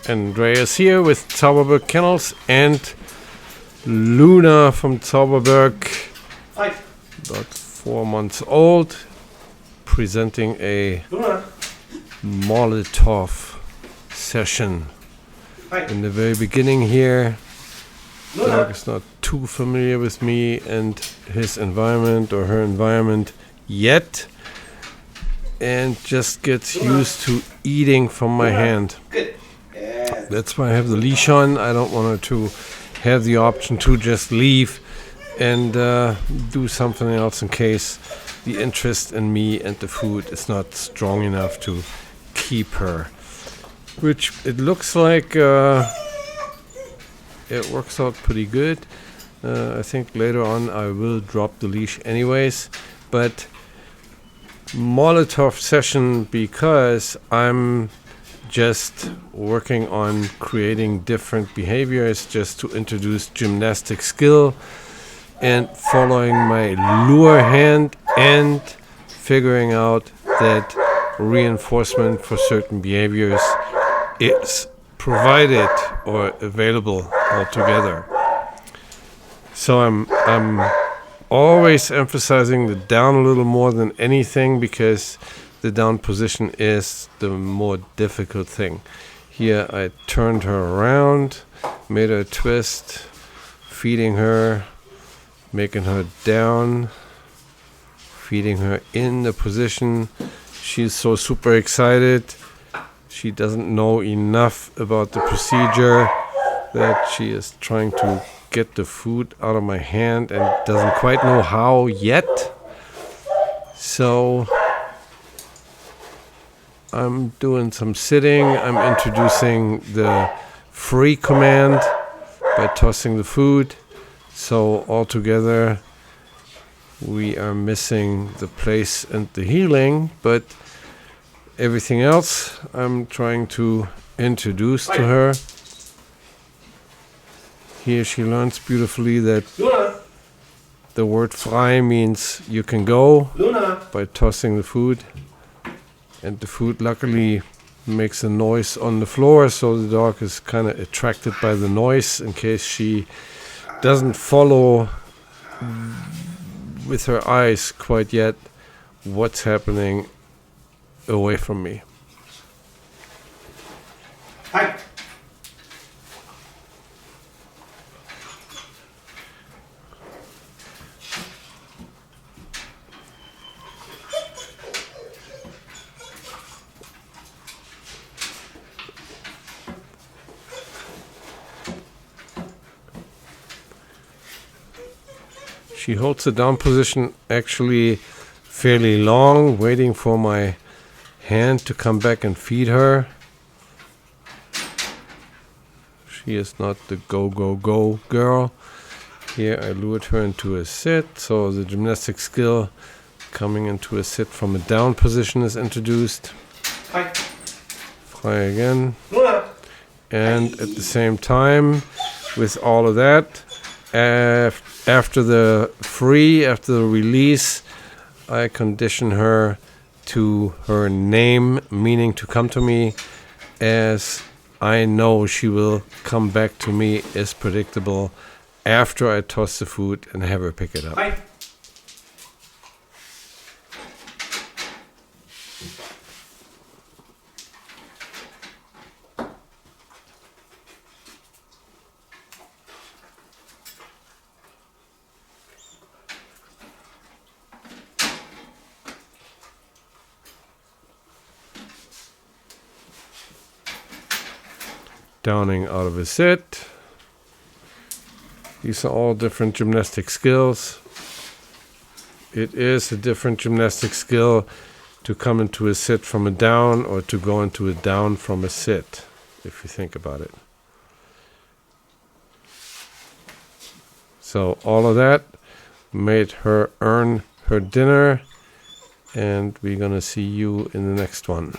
Andreas here with Zauberberg Kennels and Luna from Zauberberg, Hi. about 4 months old, presenting a Luna. Molotov session. Hi. In the very beginning here, Luna. dog is not too familiar with me and his environment or her environment yet, and just gets used to eating from my hand. Good. Yeah. That's why I have the leash on. I don't want her to have the option to just leave and do something else in case the interest in me and the food is not strong enough to keep her. Which it looks like it works out pretty good. I think later on I will drop the leash anyways, but Molotov session because I'm just working on creating different behaviors just to introduce gymnastic skill and following my lure hand and figuring out that reinforcement for certain behaviors is provided or available altogether. So I'm always emphasizing the down a little more than anything because the down position is the more difficult thing. Here I turned her around, made her twist, feeding her, making her down, feeding her in the position. She's so super excited. She doesn't know enough about the procedure that she is trying to get the food out of my hand and doesn't quite know how yet. So I'm doing some sitting. I'm introducing the free command by tossing the food. So altogether we are missing the place and the healing, but everything else I'm trying to introduce to her. Here she learns beautifully that Luna. the word frei means you can go Luna. by tossing the food. And the food luckily makes a noise on the floor, so the dog is kind of attracted by the noise in case she doesn't follow with her eyes quite yet what's happening away from me. Hi. She holds the down position actually fairly long, waiting for my hand to come back and feed her. She is not the go, go, go girl. Here I lured her into a sit, so the gymnastic skill coming into a sit from a down position is introduced. Hi. Try again. Luna. And at the same time, with all of that, after the release, I condition her to her name, meaning to come to me, as I know she will come back to me as predictable after I toss the food and have her pick it up. Hi. Downing out of a sit. These are all different gymnastic skills. It is a different gymnastic skill to come into a sit from a down or to go into a down from a sit, if you think about it. So all of that made her earn her dinner, and we're gonna see you in the next one.